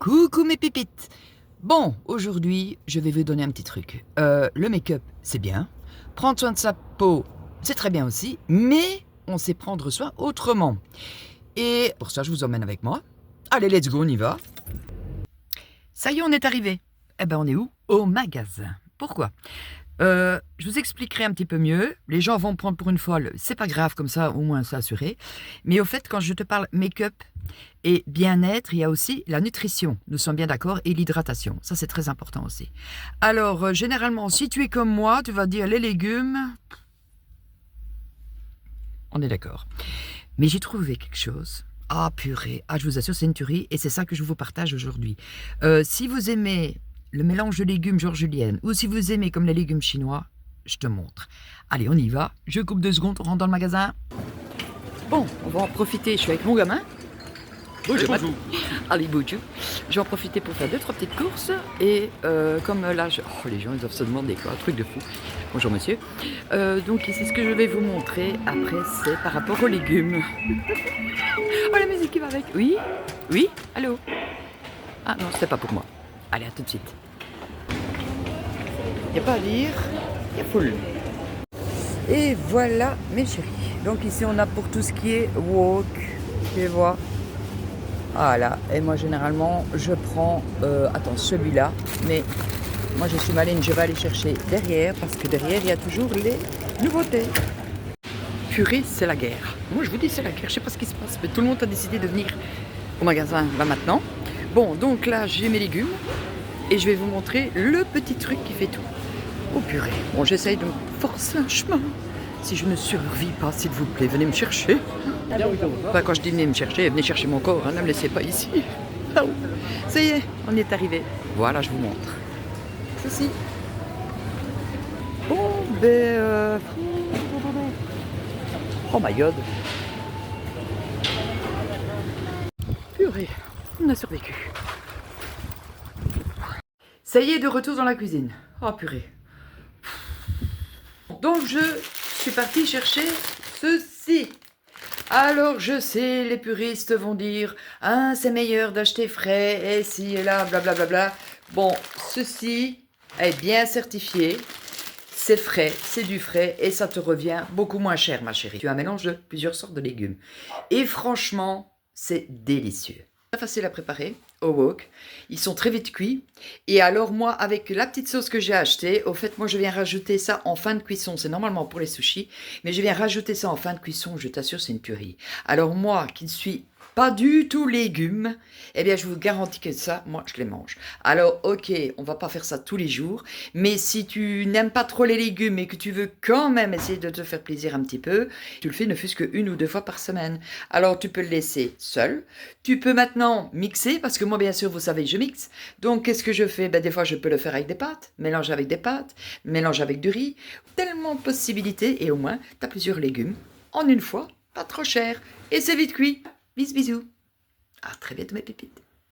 Coucou mes pépites. Bon, aujourd'hui, je vais vous donner un petit truc. Le make-up, c'est bien. Prendre soin de sa peau, c'est très bien aussi. Mais on sait prendre soin autrement. Et pour ça, je vous emmène avec moi. Allez, let's go, on y va. Ça y est, on est arrivé. Eh ben, on est où? Au magasin. Pourquoi? Je vous expliquerai un petit peu mieux. Les gens vont me prendre pour une folle. C'est pas grave, comme ça, au moins, c'est assuré. Mais au fait, quand je te parle make-up et bien-être, il y a aussi la nutrition. Nous sommes bien d'accord. Et l'hydratation. Ça, c'est très important aussi. Alors, généralement, si tu es comme moi, tu vas dire les légumes. On est d'accord. Mais j'ai trouvé quelque chose. Ah, purée. Ah, je vous assure, c'est une tuerie. Et c'est ça que je vous partage aujourd'hui. Si vous aimez le mélange de légumes georgienne, ou si vous aimez comme les légumes chinois, je te montre. Allez, on y va. Je coupe 2 secondes, on rentre dans le magasin. Bon, on va en profiter. Je suis avec mon gamin. Bonjour. Allez, bonjour. Je vais en profiter pour faire 2-3 petites courses. Et comme là, oh, les gens, ils doivent se demander quoi, un truc de fou. Bonjour monsieur. Donc c'est ce que je vais vous montrer. Après, c'est par rapport aux légumes. Oh, la musique qui va avec. Oui? Oui? Allô? Ah non, c'était pas pour moi. Allez, à tout de suite. Il n'y a pas à dire, il y a full. Et voilà mes chéris. Donc ici on a pour tout ce qui est wok, tu vois. Voilà, et moi généralement je prends, attends, celui-là, mais moi je suis maligne, je vais aller chercher derrière, parce que derrière il y a toujours les nouveautés. Purée, c'est la guerre. Moi je vous dis c'est la guerre, je sais pas ce qui se passe, mais tout le monde a décidé de venir au magasin là maintenant. Bon, donc là j'ai mes légumes, et je vais vous montrer le petit truc qui fait tout. Oh purée, bon j'essaye de me forcer un chemin. Si je ne survis pas, s'il vous plaît, venez me chercher. Enfin, quand je dis venez me chercher, venez chercher mon corps, hein, ne me laissez pas ici. Ah, ça y est, on y est arrivé. Voilà, je vous montre. Ceci. Bon, ben... Oh my god. Purée, on a survécu. Ça y est, de retour dans la cuisine. Oh purée. Donc je suis partie chercher ceci. Alors je sais, les puristes vont dire « Ah, c'est meilleur d'acheter frais, et ci et là, blablabla. Bla, bla. » Bon, ceci est bien certifié, c'est frais, c'est du frais, et ça te revient beaucoup moins cher, ma chérie. Tu as un mélange de plusieurs sortes de légumes. Et franchement, c'est délicieux. Très facile à préparer au wok, ils sont très vite cuits. Et alors moi, avec la petite sauce que j'ai achetée, au fait moi je viens rajouter ça en fin de cuisson, c'est normalement pour les sushis, mais je viens rajouter ça en fin de cuisson, je t'assure c'est une tuerie. Alors moi qui ne suis pas du tout légumes, eh bien je vous garantis que ça, moi je les mange. Alors ok, on va pas faire ça tous les jours, mais si tu n'aimes pas trop les légumes et que tu veux quand même essayer de te faire plaisir un petit peu, tu le fais ne fût-ce que 1 ou 2 fois par semaine. Alors tu peux le laisser seul, tu peux maintenant mixer, parce que moi bien sûr vous savez je mixe, donc qu'est-ce que je fais? Ben, des fois je peux le faire avec des pâtes, mélange avec des pâtes, mélange avec du riz, tellement de possibilités, et au moins tu as plusieurs légumes en une fois, pas trop cher, et c'est vite cuit. Bisous bisous. À très bientôt mes pépites.